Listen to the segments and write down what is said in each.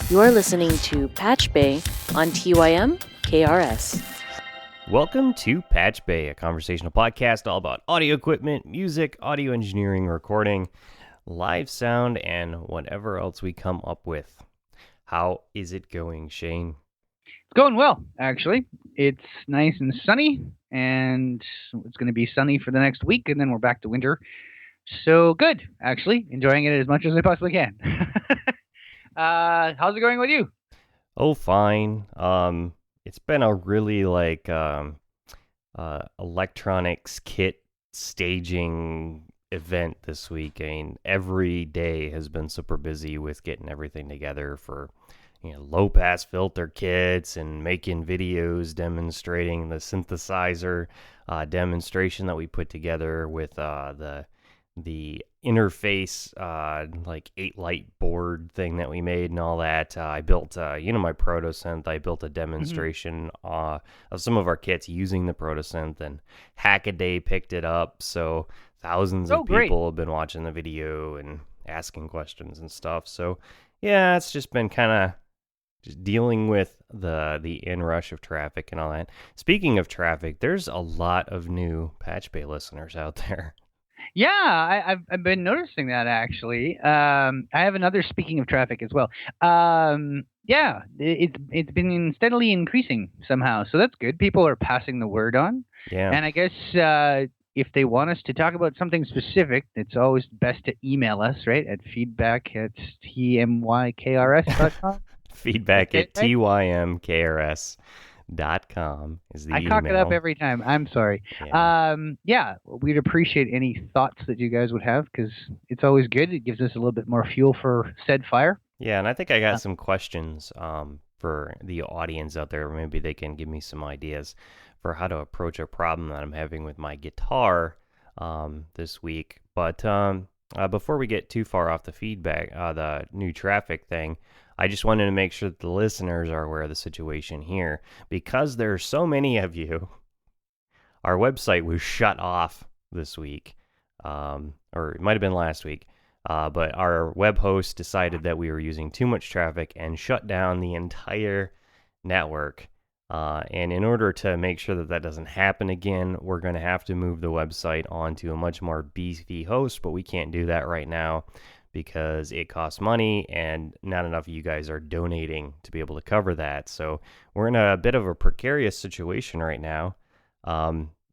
You're listening to PatchBay on tymkrs. Welcome to PatchBay, a conversational podcast all about audio equipment, music, audio engineering, recording, live sound, and whatever else we come up with. How is it going, Shane? It's going well, actually. It's nice and sunny, and it's going to be sunny for the next week, and then we're back to winter. So good, actually. Enjoying it as much as I possibly can. How's it going with you? Oh, fine. It's been a really electronics kit staging event this week. I mean, every day has been super busy with getting everything together for, low pass filter kits and making videos demonstrating the synthesizer demonstration that we put together with the interface 8-light board thing that we made and all that. I built my protosynth. I built a demonstration of some of our kits using the protosynth, and Hackaday picked it up, so thousands of people have been watching the video and asking questions and stuff. So yeah, it's just been kind of just dealing with the inrush of traffic and all that. Speaking of traffic, there's a lot of new PatchBay listeners out there. Yeah, I've been noticing that, actually. I have another, speaking of traffic as well. Yeah, it's been steadily increasing somehow, so that's good. People are passing the word on. Yeah. And I guess if they want us to talk about something specific, it's always best to email us, right, at feedback@tymkrs.com. feedback@tymkrs.com is the email. I cock it up every time. I'm sorry. Yeah, we'd appreciate any thoughts that you guys would have, because it's always good. It gives us a little bit more fuel for said fire. Yeah, and I think I got some questions for the audience out there. Maybe they can give me some ideas for how to approach a problem that I'm having with my guitar this week. But before we get too far off the feedback, the new traffic thing, I just wanted to make sure that the listeners are aware of the situation here. Because there are so many of you, our website was shut off this week, or it might have been last week, but our web host decided that we were using too much traffic and shut down the entire network. And in order to make sure that that doesn't happen again, we're going to have to move the website onto a much more beefy host, but we can't do that right now because it costs money and not enough of you guys are donating to be able to cover that. So we're in a bit of a precarious situation right now.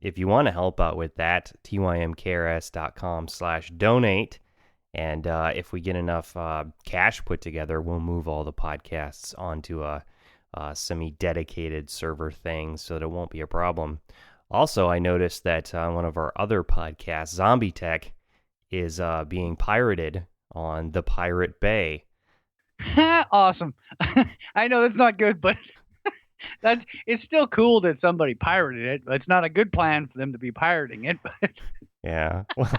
If you want to help out with that, tymkrs.com/donate. And if we get enough cash put together, we'll move all the podcasts onto a semi-dedicated server thing so that it won't be a problem. Also, I noticed that one of our other podcasts, Zombie Tech, is being pirated on the Pirate Bay. Awesome. I know that's not good, but it's still cool that somebody pirated it. It's not a good plan for them to be pirating it, but yeah. Well,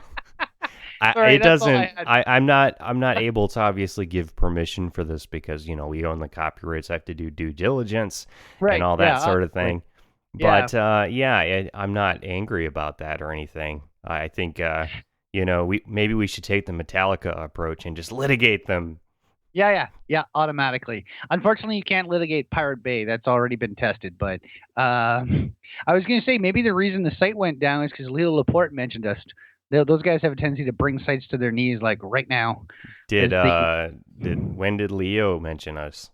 sorry, it doesn't. I'm not able to obviously give permission for this because we own the copyrights. I have to do due diligence and all that sort of thing. But I'm not angry about that or anything. I think maybe we should take the Metallica approach and just litigate them. Yeah, automatically. Unfortunately, you can't litigate Pirate Bay. That's already been tested. But I was going to say maybe the reason the site went down is because Leo Laporte mentioned us. Those guys have a tendency to bring sites to their knees, like right now. When did Leo mention us?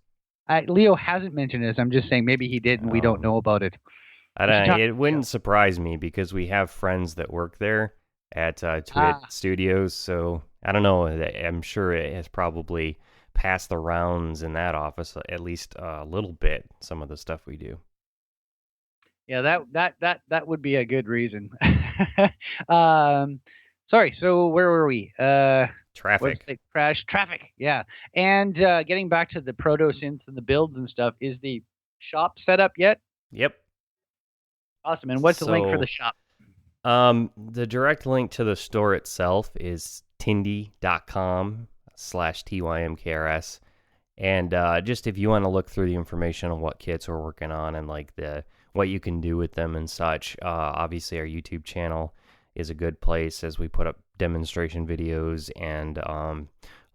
Leo hasn't mentioned us. I'm just saying maybe he did, and we don't know about it. It wouldn't surprise me because we have friends that work there at Twit Studios. So I don't know. I'm sure it has probably passed the rounds in that office at least a little bit. Some of the stuff we do. Yeah, that would be a good reason. Sorry, so where were we? Traffic. Traffic, yeah. And getting back to the proto-synths and the builds and stuff, is the shop set up yet? Yep. Awesome, and what's the link for the shop? The direct link to the store itself is tindy.com/tymkrs. And just if you want to look through the information on what kits we're working on and what you can do with them and such, obviously our YouTube channel is a good place as we put up demonstration videos and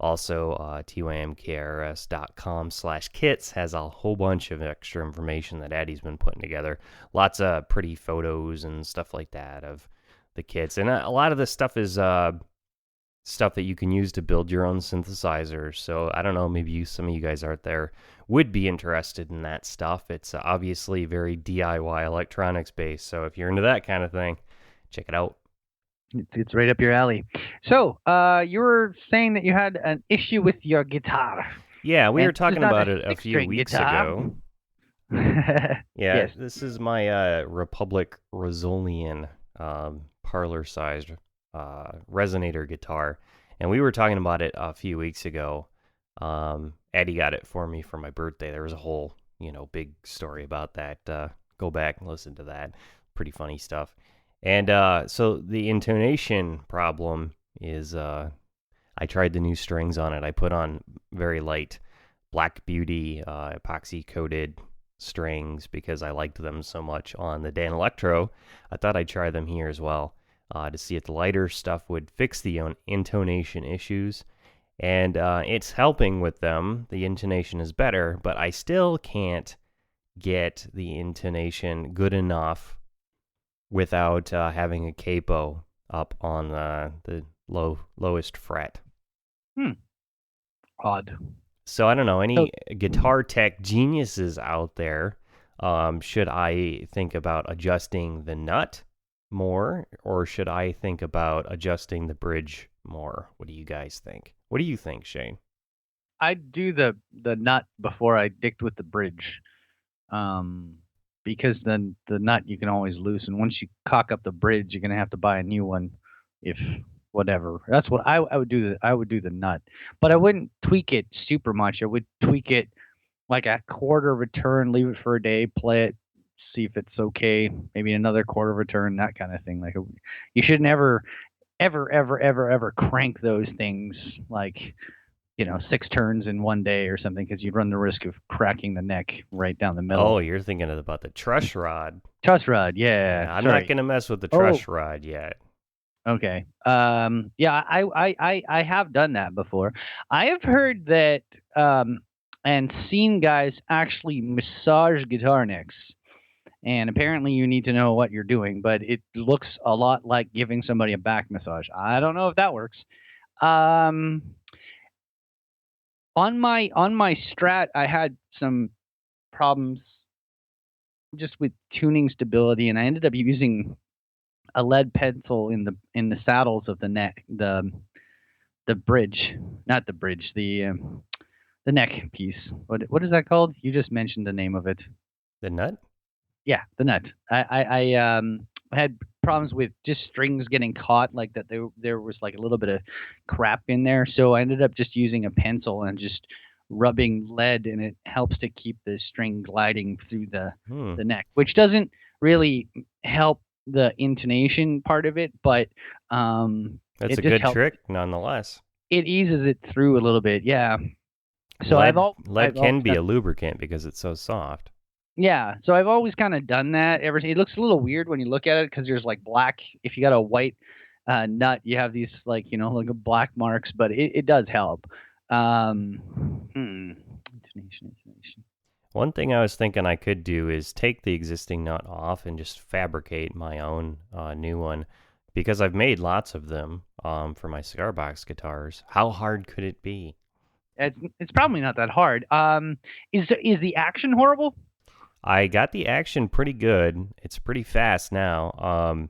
Also, tymkrs.com/kits has a whole bunch of extra information that Eddie's been putting together. Lots of pretty photos and stuff like that of the kits. And a lot of this stuff is stuff that you can use to build your own synthesizers. So I don't know, maybe some of you guys out there would be interested in that stuff. It's obviously very DIY electronics based. So if you're into that kind of thing, check it out. It's right up your alley. So, you were saying that you had an issue with your guitar. Yeah, we And were talking this is not about a it a few six-string weeks guitar. ago. Yeah, Yes. this is my Republic Rosolian parlor-sized resonator guitar, and we were talking about it a few weeks ago. Eddie got it for me for my birthday. There was a whole, big story about that. Go back and listen to that. Pretty funny stuff. And so the intonation problem is I tried the new strings on it. I put on very light Black Beauty epoxy-coated strings because I liked them so much on the Dan Electro. I thought I'd try them here as well to see if the lighter stuff would fix the intonation issues. And it's helping with them. The intonation is better, but I still can't get the intonation good enough without having a capo up on the lowest fret. Odd. So I don't know, any guitar tech geniuses out there, should I think about adjusting the nut more, or should I think about adjusting the bridge more? What do you guys think? What do you think, Shane? I'd do the nut before I dicked with the bridge. Because then the nut you can always loosen. Once you cock up the bridge, you're gonna have to buy a new one. If whatever, that's what I would do. I would do the nut, but I wouldn't tweak it super much. I would tweak it like a quarter of a turn, leave it for a day, play it, see if it's okay. Maybe another quarter of a turn, that kind of thing. Like you should never, ever crank those things like 6 turns in one day or something, because you'd run the risk of cracking the neck right down the middle. Oh, you're thinking about the truss rod. Truss rod, yeah. I'm sorry. not gonna mess with the truss rod yet. Okay. Yeah, I have done that before. I have heard that and seen guys actually massage guitar necks. And apparently you need to know what you're doing, but it looks a lot like giving somebody a back massage. I don't know if that works. On my Strat, I had some problems just with tuning stability, and I ended up using a lead pencil in the saddles of the neck, the bridge, not the bridge, the neck piece. What is that called? You just mentioned the name of it. The nut? Yeah, the nut. I had problems with just strings getting caught, like that there was like a little bit of crap in there, so I ended up just using a pencil and just rubbing lead, and it helps to keep the string gliding through the neck, which doesn't really help the intonation part of it, but that's a good trick nonetheless. It eases it through a little bit, yeah. So lead can be a lubricant because it's so soft. Yeah, so I've always kind of done that. It looks a little weird when you look at it because there's like black. If you got a white nut, you have these like black marks, but it does help. Intonation. One thing I was thinking I could do is take the existing nut off and just fabricate my own new one, because I've made lots of them for my cigar box guitars. How hard could it be? It's probably not that hard. Is the action horrible? I got the action pretty good. It's pretty fast now.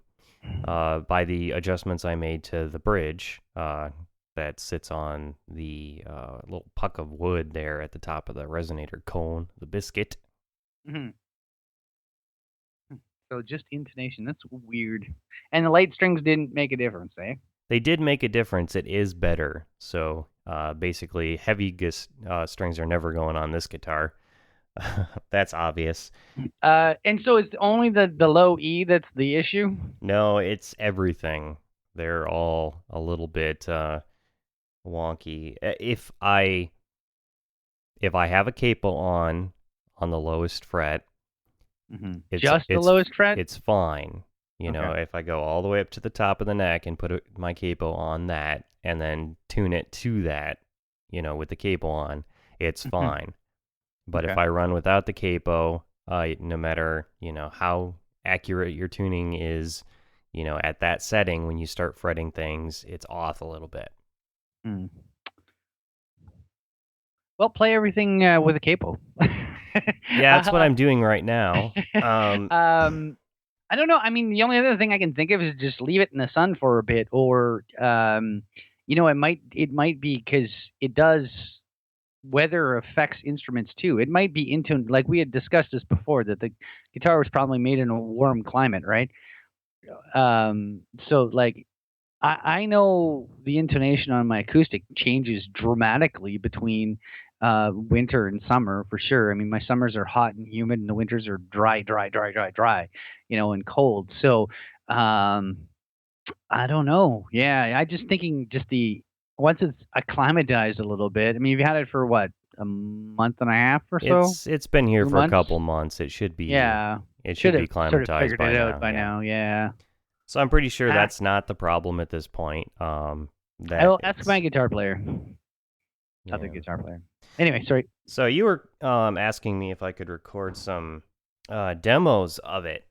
By the adjustments I made to the bridge that sits on the little puck of wood there at the top of the resonator cone, the biscuit. Mm-hmm. So just intonation. That's weird. And the light strings didn't make a difference, eh? They did make a difference. It is better. So basically, heavy strings are never going on this guitar. That's obvious. And so it's only the low E that's the issue? No, it's everything. They're all a little bit wonky. If I have a capo on the lowest fret, the lowest fret, it's fine. You know, if I go all the way up to the top of the neck and put my capo on that and then tune it to that, with the capo on, it's fine. But if Okay. I run without the capo, no matter, how accurate your tuning is, at that setting, when you start fretting things, it's off a little bit. Mm. Well, play everything with a capo. Yeah, that's what I'm doing right now. I don't know. I mean, the only other thing I can think of is just leave it in the sun for a bit, or it might be because it does weather affects instruments too. It might be into, like we had discussed this before, that the guitar was probably made in a warm climate, right? So like I know the intonation on my acoustic changes dramatically between winter and summer for sure. I mean, my summers are hot and humid, and the winters are dry, and cold. So I don't know. Yeah, I just thinking just once it's acclimatized a little bit. I mean, you've had it for what, a month and a half or so? It's been here 2 for a months? couple months. It should be Yeah, it should should be have sort of climatized figured it out by yeah. now. Yeah. So I'm pretty sure Ah. that's not the problem at this point. I will ask my guitar player. Other Yeah. guitar player. Anyway, sorry. So you were asking me if I could record some demos of it,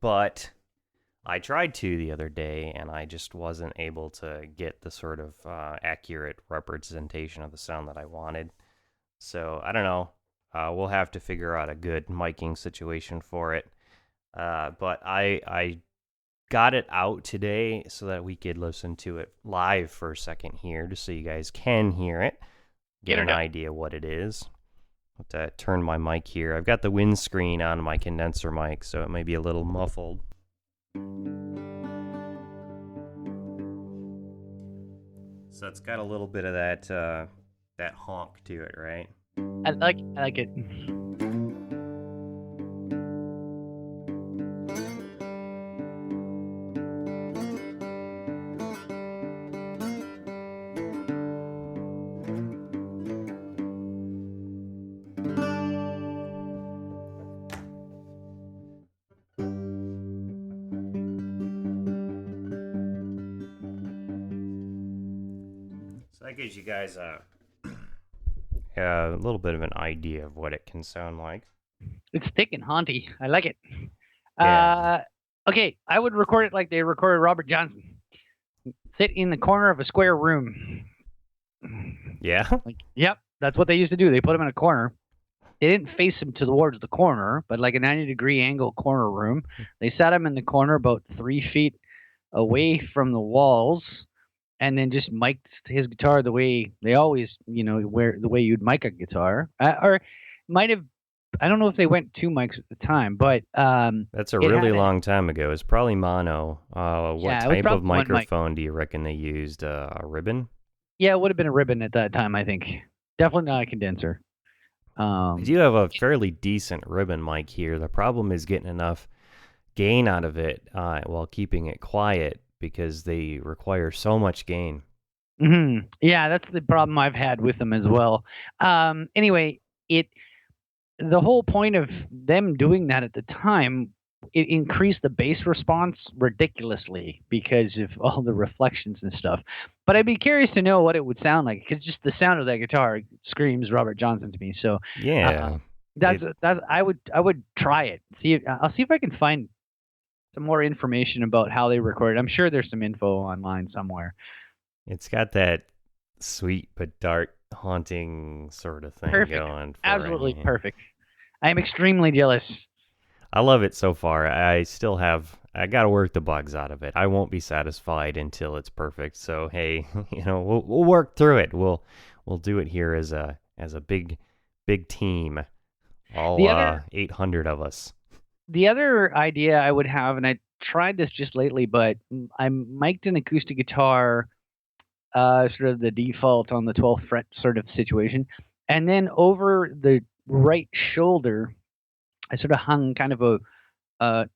but I tried to the other day, and I just wasn't able to get the sort of accurate representation of the sound that I wanted. So I don't know. We'll have to figure out a good miking situation for it. But I got it out today so that we could listen to it live for a second here, just so you guys can hear it, get an idea what it is. I'll have to turn my mic here. I've got the windscreen on my condenser mic, so it may be a little muffled. So it's got a little bit of that honk to it, right? I like it. So that gives you guys a little bit of an idea of what it can sound like. It's thick and haunty. I like it. Yeah. Okay, I would record it like they recorded Robert Johnson. Sit in the corner of a square room. Yeah? Yep, that's what they used to do. They put him in a corner. They didn't face him towards the corner, but like a 90-degree angle corner room. They sat him in the corner about 3 feet away from the walls, and then just mic'd his guitar the way they always, the way you'd mic a guitar. Or might have, I don't know if they went 2 mics at the time, but that's a really long time ago. It's probably mono. What type of microphone do you reckon they used? A ribbon? Yeah, it would have been a ribbon at that time, I think. Definitely not a condenser. I do have a fairly decent ribbon mic here. The problem is getting enough gain out of it while keeping it quiet, because they require so much gain. Mm-hmm. Yeah, that's the problem I've had with them as well. Anyway, the whole point of them doing that at the time, it increased the bass response ridiculously because of all the reflections and stuff. But I'd be curious to know what it would sound like, because just the sound of that guitar screams Robert Johnson to me. So yeah, I would try it. I'll see if I can find some more information about how they recorded. I'm sure there's some info online somewhere. It's got that sweet but dark, haunting sort of thing going. Absolutely perfect. I am extremely jealous. I love it so far. I got to work the bugs out of it. I won't be satisfied until it's perfect. So hey, we'll work through it. We'll do it here as a big team, all 800 of us. The other idea I would have, and I tried this just lately, but I mic'd an acoustic guitar, sort of the default on the 12th fret sort of situation, and then over the right shoulder, I sort of hung kind of a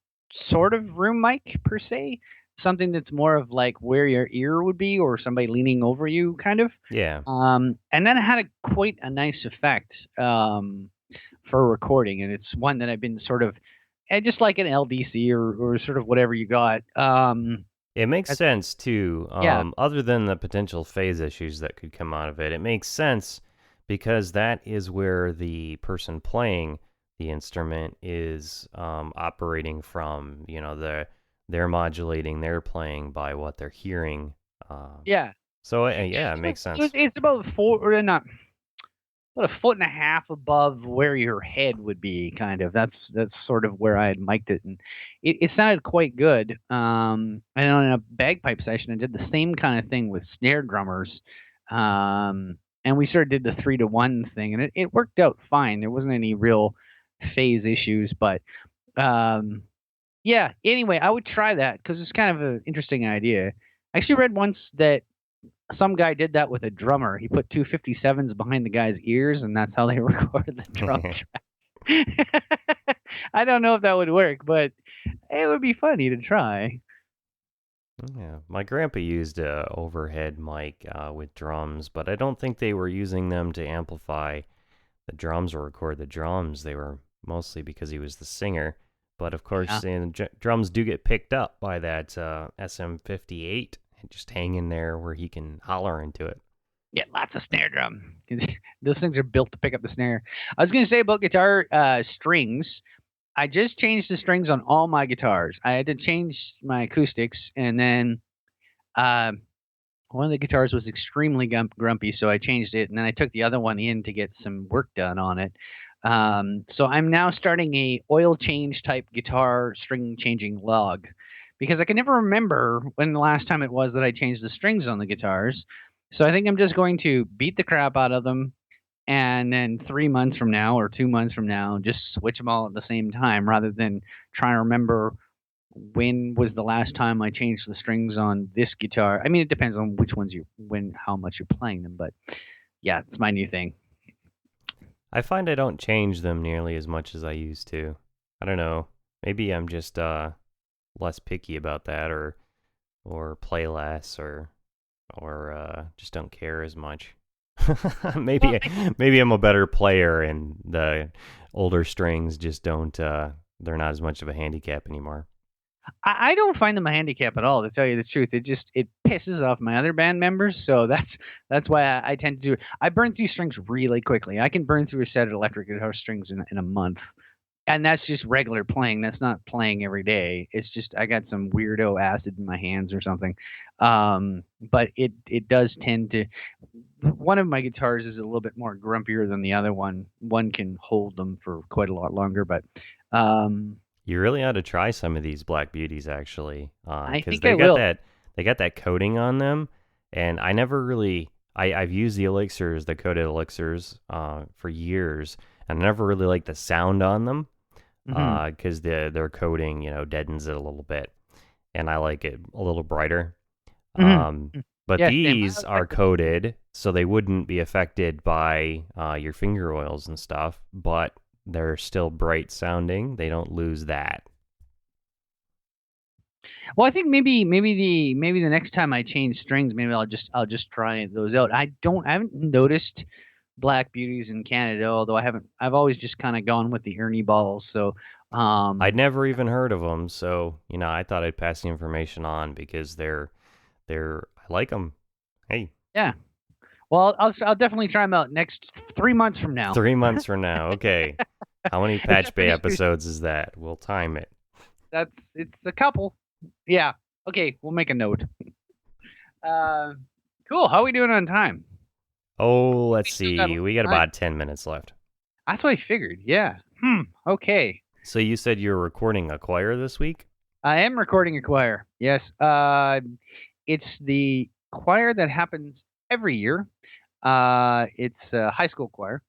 sort of room mic per se, something that's more of like where your ear would be, or somebody leaning over you, kind of. Yeah. And then it had quite a nice effect for recording, and it's one that I've been sort of, just like an LDC or sort of whatever you got. It makes That's, sense too. yeah, Other than the potential phase issues that could come out of it, it makes sense because that is where the person playing the instrument is operating from. They're modulating, they're playing by what they're hearing. Um, yeah. so Yeah, yeah, it makes sense. it's about four or not about a foot and a half above where your head would be, kind of. That's sort of where I had mic'd it, and it sounded quite good. I know in a bagpipe session, I did the same kind of thing with snare drummers, and we sort of did the 3-to-1 thing, and it worked out fine. There wasn't any real phase issues, but um, yeah. Anyway, I would try that because it's kind of an interesting idea. I actually read once that some guy did that with a drummer. He put two 57s behind the guy's ears, and that's how they recorded the drum track. I don't know if that would work, but it would be funny to try. Yeah, my grandpa used a overhead mic with drums, but I don't think they were using them to amplify the drums or record the drums. They were mostly because he was the singer. But of course, Yeah. drums do get picked up by that SM58 and just hang in there where he can holler into it. Yeah, lots of snare drum. Those things are built to pick up the snare. I was going to say about guitar strings. I just changed the strings on all my guitars. I had to change my acoustics, and then uh, one of the guitars was extremely grumpy, so I changed it, and then I took the other one in to get some work done on it. So I'm now starting a oil change type guitar string changing log because I can never remember when the last time it was that I changed the strings on the guitars. So I think I'm just going to beat the crap out of them, and then 3 months from now or 2 months from now, just switch them all at the same time rather than trying to remember when was the last time I changed the strings on this guitar. I mean, it depends on which ones how much you're playing them, but yeah, it's my new thing. I find I don't change them nearly as much as I used to. I don't know. Maybe I'm just less picky about that, or play less, or just don't care as much. Well, maybe maybe I'm a better player, and the older strings just don't. They're not as much of a handicap anymore. I don't find them a handicap at all, to tell you the truth. It pisses off my other band members, so that's why I tend to do it. I burn through strings really quickly. I can burn through a set of electric guitar strings in a month. And that's just regular playing. That's not playing every day. It's just I got some weirdo acid in my hands or something. But it does tend to. One of my guitars is a little bit more grumpier than the other one. One can hold them for quite a lot longer, but um, You really ought to try some of these Black Beauties, actually, I because think I will. they got that coating on them, and I never really I've used the elixirs, the coated elixirs, for years, and I never really liked the sound on them, Hmm. because their coating, deadens it a little bit, and I like it a little brighter. Hmm. Um, but Yeah, same. I these was are coated, so they wouldn't be affected by your finger oils and stuff, but they're still bright sounding. They don't lose that. Well, I think maybe the next time I change strings, maybe I'll just try those out. I haven't noticed Black Beauties in Canada, although I've always just kind of gone with the Ernie balls. So, I'd um, never even heard of them, so I thought I'd pass the information on because I like them. Hey, yeah. Well, I'll definitely try them out next 3 months from now. 3 months from now, okay. How many Except Patch for Bay this year, episodes is that? We'll time it. it's a couple. Yeah. Okay, we'll make a note. Uh, cool. How are we doing on time? Oh, let's We still got a see. little We got time. about 10 minutes left. That's what I figured. Yeah. Okay. So you said you're recording a choir this week? I am recording a choir. Yes. It's the choir that happens every year. It's a high school choir,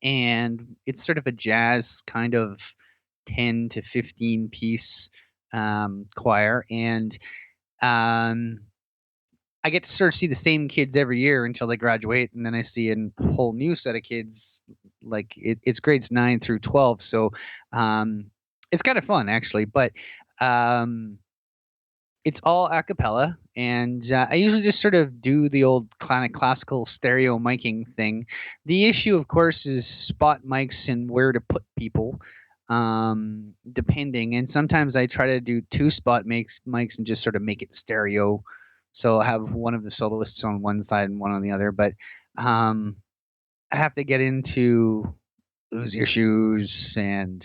and it's sort of a jazz kind of 10 to 15 piece choir, and um, I get to sort of see the same kids every year until they graduate, and then I see a whole new set of kids. Like it's grades 9 through 12, so um, it's kind of fun actually. But um, it's all a cappella, and I usually just sort of do the old kind of classical stereo miking thing. The issue, of course, is spot mics and where to put people. depending. And sometimes I try to do two spot mics and just sort of make it stereo. So I have one of the soloists on one side and one on the other. But um, I have to get into those issues and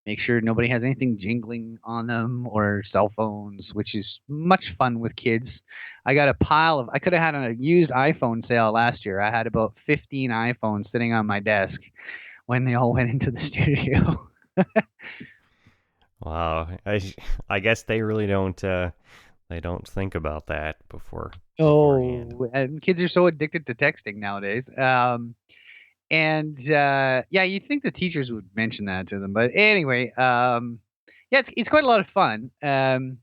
make sure nobody has anything jingling on them or cell phones, which is much fun with kids. I got a pile of. I could have had a used iPhone sale last year. I had about 15 iPhones sitting on my desk when they all went into the studio. Wow. I guess they really don't they don't think about that beforehand. Oh, and kids are so addicted to texting nowadays. Yeah, you'd think the teachers would mention that to them, but anyway, yeah, it's quite a lot of fun. And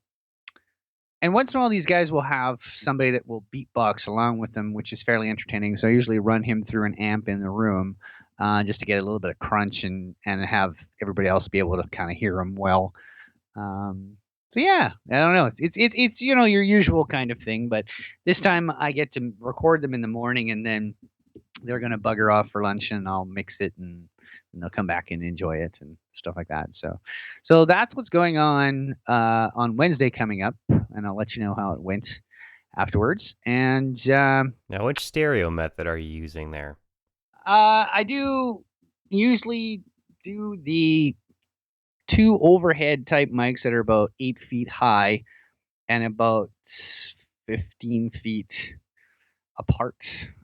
once in a while, these guys will have somebody that will beatbox along with them, which is fairly entertaining. So I usually run him through an amp in the room, just to get a little bit of crunch and have everybody else be able to kind of hear him well. So yeah, I don't know. It's your usual kind of thing, but this time I get to record them in the morning, and then they're gonna bugger off for lunch, and I'll mix it, and they'll come back and enjoy it and stuff like that. So that's what's going on Wednesday coming up, and I'll let you know how it went afterwards. And Now, which stereo method are you using there? I do usually do the two overhead type mics that are about 8 feet high and about 15 feet apart.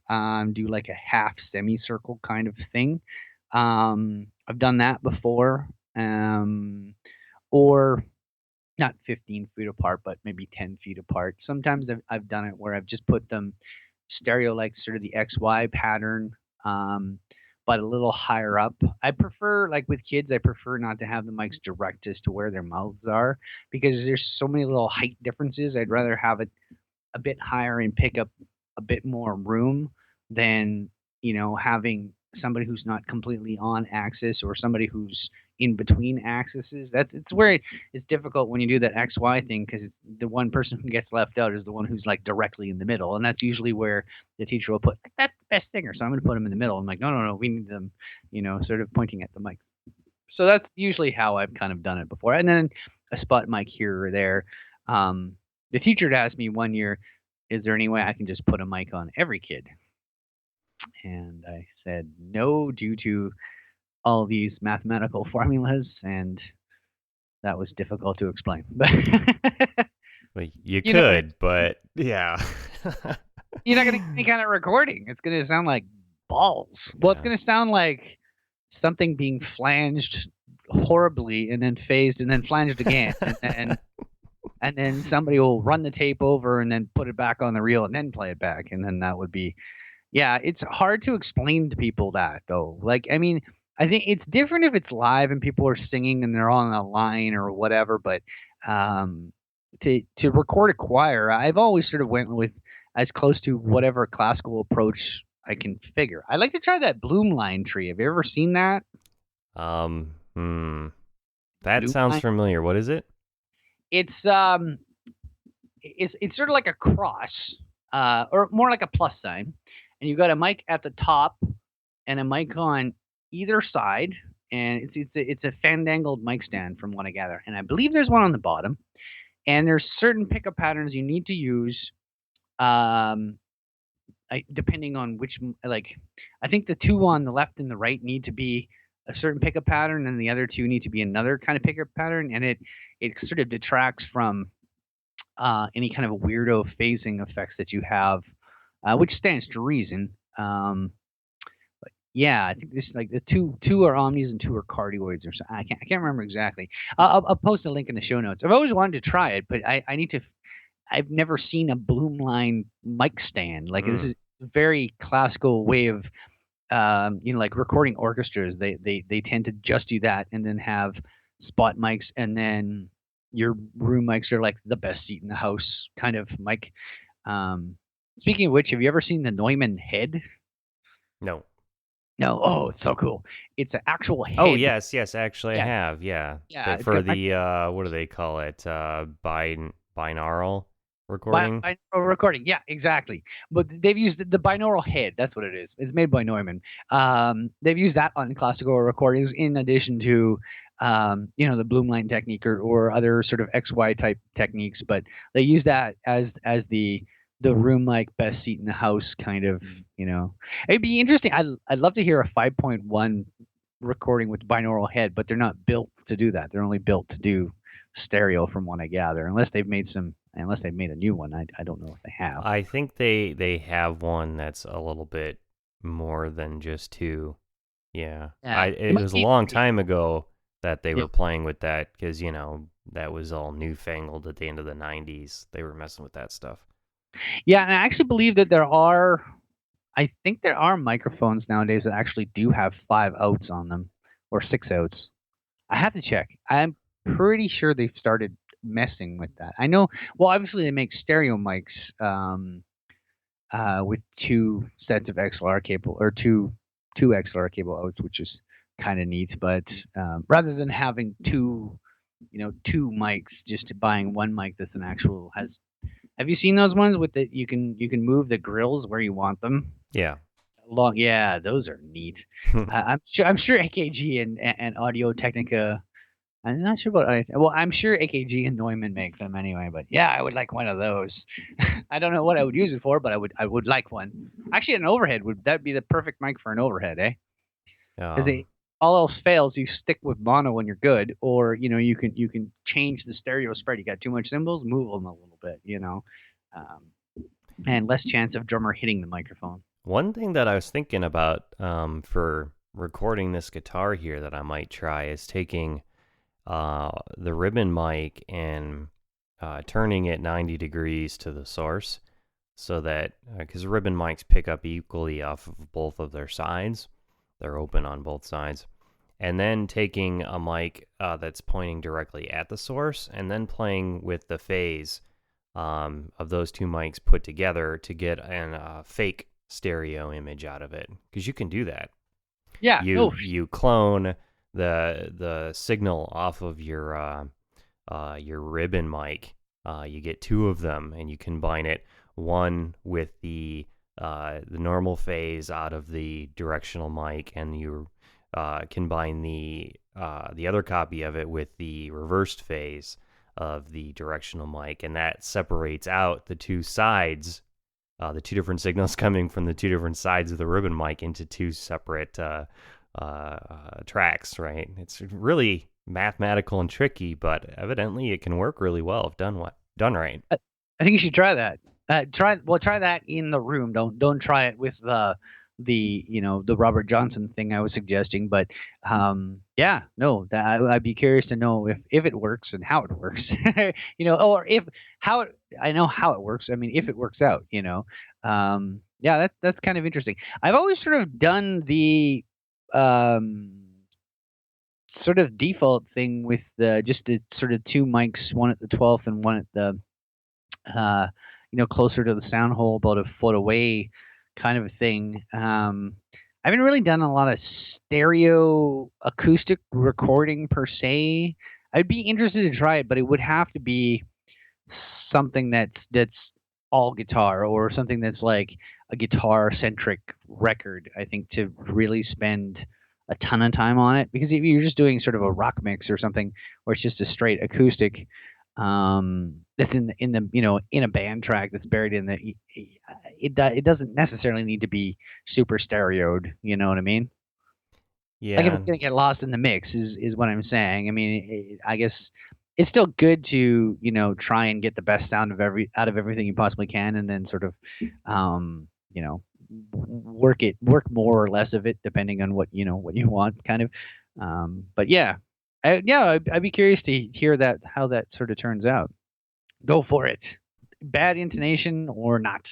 Do like a half semicircle kind of thing. I've done that before, or not 15 feet apart, but maybe 10 feet apart. Sometimes I've done it where I've just put them stereo, like sort of the XY pattern, but a little higher up. I prefer, like with kids, I prefer not to have the mics direct as to where their mouths are, because there's so many little height differences. I'd rather have it a bit higher and pick up a bit more room than having somebody who's not completely on axis or somebody who's in between axes. It's where it's difficult when you do that XY thing, because the one person who gets left out is the one who's like directly in the middle, and that's usually where the teacher will put, that's the best singer, so I'm going to put him in the middle. I'm like, no, we need them, sort of pointing at the mic. So that's usually how I've kind of done it before, and then a spot mic here or there. The teacher had asked me one year, is there any way I can just put a mic on every kid? And I said no, due to all these mathematical formulas, and that was difficult to explain. Well, you could, but yeah. You're not going to get any kind of recording. It's going to sound like balls. Well, It's going to sound like something being flanged horribly and then phased and then flanged again. And then somebody will run the tape over and then put it back on the reel and then play it back. And then that would be, yeah, it's hard to explain to people that, though. Like, I mean, I think it's different if it's live and people are singing and they're on a line or whatever. But to record a choir, I've always sort of went with as close to whatever classical approach I can figure. I'd like to try that Bloom line tree. Have you ever seen that? That Bloom sounds line? familiar. What is it? It's sort of like a cross, or more like a plus sign, and you've got a mic at the top and a mic on either side, and it's a fandangled mic stand from what I gather, and I believe there's one on the bottom, and there's certain pickup patterns you need to use, depending on which, like, I think the two on the left and the right need to be a certain pickup pattern, and the other two need to be another kind of pickup pattern, and it sort of detracts from any kind of weirdo phasing effects that you have, which stands to reason. But yeah, I think this, like, the two are omnis and two are cardioids, or something. I can't remember exactly. I'll post a link in the show notes. I've always wanted to try it, but I need to. I've never seen a Bloom line mic stand. Like, this is a very classical way of, like recording orchestras. They tend to just do that and then have spot mics, and then your room mics are like the best seat in the house kind of mic. Speaking of which, have you ever seen the Neumann head? No. Oh, it's so cool. It's an actual head. Oh, yes, actually Yeah. I have, yeah. Yeah, For the, what do they call it? Binaural? recording. Recording, yeah, exactly. But they've used the binaural head. That's what it is. It's made by Neumann. They've used that on classical recordings in addition to, the Bloomline technique or other sort of XY type techniques. But they use that as the room mic, best seat in the house kind of. It'd be interesting. I'd love to hear a 5.1 recording with binaural head, but they're not built to do that. They're only built to do stereo, from what I gather, unless they've made a new one. I don't know if they have. I think they have one that's a little bit more than just two. Yeah. It was a long time ago that they were playing with that because, that was all newfangled at the end of the 90s. They were messing with that stuff. Yeah, and I actually believe that I think there are microphones nowadays that actually do have 5 outs on them or 6 outs. I have to check. I'm pretty sure they've started messing with that. I know. Well, obviously they make stereo mics with 2 sets of XLR cable or two XLR cable outs, which is kind of neat. But rather than having two mics, just buying one mic that's an actual has. Have you seen those ones with the you can move the grills where you want them? Yeah. Yeah, those are neat. I'm sure AKG and Audio Technica. I'm not sure about. Well, I'm sure AKG and Neumann make them anyway. But yeah, I would like one of those. I don't know what I would use it for, but I would like one. Actually, an overhead that'd be the perfect mic for an overhead, eh? Because all else fails, you stick with mono when you're good, or you can change the stereo spread. You got too much cymbals, move them a little bit, and less chance of drummer hitting the microphone. One thing that I was thinking about for recording this guitar here that I might try is taking the ribbon mic and turning it 90 degrees to the source, so that because ribbon mics pick up equally off of both of their sides. They're open on both sides. And then taking a mic that's pointing directly at the source and then playing with the phase of those 2 mics put together to get a fake stereo image out of it. Because you can do that. Yeah. You clone the signal off of your ribbon mic. You get 2 of them and you combine it, one with the normal phase out of the directional mic, and you combine the other copy of it with the reversed phase of the directional mic, and that separates out the 2 sides, the 2 different signals coming from the 2 different sides of the ribbon mic into 2 separate tracks, right? It's really mathematical and tricky, but evidently it can work really well if done right. I think you should try that. Try that in the room. Don't try it with the Robert Johnson thing I was suggesting. But I'd be curious to know if it works and how it works. Or I know how it works. I mean, if it works out. That's kind of interesting. I've always sort of done the sort of default thing with just the sort of 2 mics, one at the 12th and one at the closer to the sound hole, about a foot away, kind of a thing. I haven't really done a lot of stereo acoustic recording per se. I'd be interested to try it, but it would have to be something that's all guitar, or something that's like a guitar centric record, I think, to really spend a ton of time on it. Because if you're just doing sort of a rock mix or something where it's just a straight acoustic, that's in a band track that's buried in the, it doesn't necessarily need to be super stereoed. You know what I mean? Yeah. Like if it's gonna get lost in the mix is what I'm saying. I mean, I guess it's still good to try and get the best sound out of everything you possibly can, and then sort of work more or less of it depending on what you want, kind of. But I'd be curious to hear how that sort of turns out. Go for it. Bad intonation or not.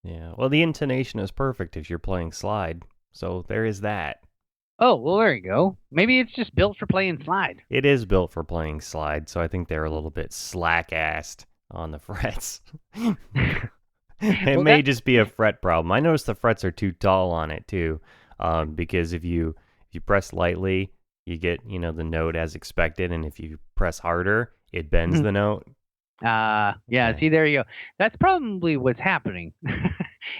Yeah. Well, the intonation is perfect if you're playing slide. So there is that. Oh, well, there you go. Maybe it's just built for playing slide. It is built for playing slide, so I think they're a little bit slack-assed on the frets. It may just be a fret problem. I noticed the frets are too tall on it, too, because if you press lightly, you get, the note as expected, and if you press harder, it bends the note. Yeah. See, there you go. That's probably what's happening.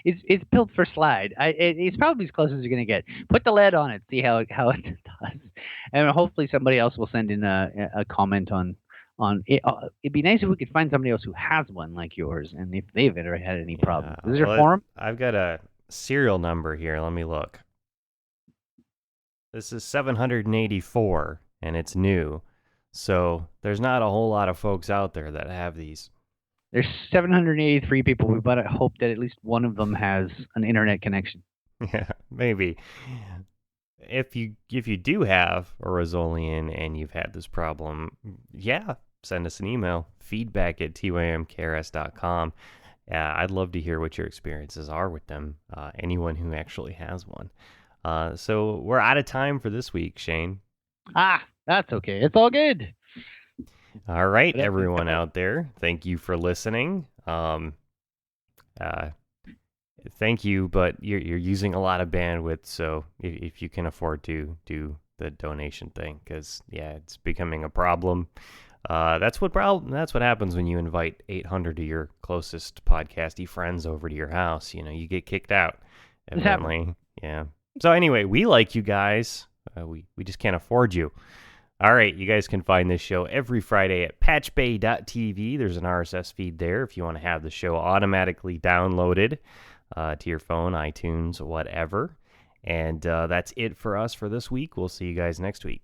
It's built for slide. It's probably as close as you're gonna get. Put the lead on it. See how it does, and hopefully somebody else will send in a comment on it. It'd be nice if we could find somebody else who has one like yours, and if they've ever had any problems. Is there a forum? I've got a serial number here. Let me look. This is 784, and it's new. So there's not a whole lot of folks out there that have these. There's 783 people. We better hope that at least one of them has an internet connection. Yeah, maybe. If you do have a Rosolian and you've had this problem, yeah, send us an email, feedback@tymkrs.com. I'd love to hear what your experiences are with them, anyone who actually has one. So we're out of time for this week, Shane. That's okay. It's all good. All right, everyone out there, thank you for listening. Thank you, but you're using a lot of bandwidth, so if you can afford to do the donation thing, because it's becoming a problem. That's what happens when you invite 800 of your closest podcasty friends over to your house. You get kicked out, evidently. Yeah. So anyway, we like you guys. We just can't afford you. All right, you guys can find this show every Friday at patchbay.tv. There's an RSS feed there if you want to have the show automatically downloaded to your phone, iTunes, whatever. And that's it for us for this week. We'll see you guys next week.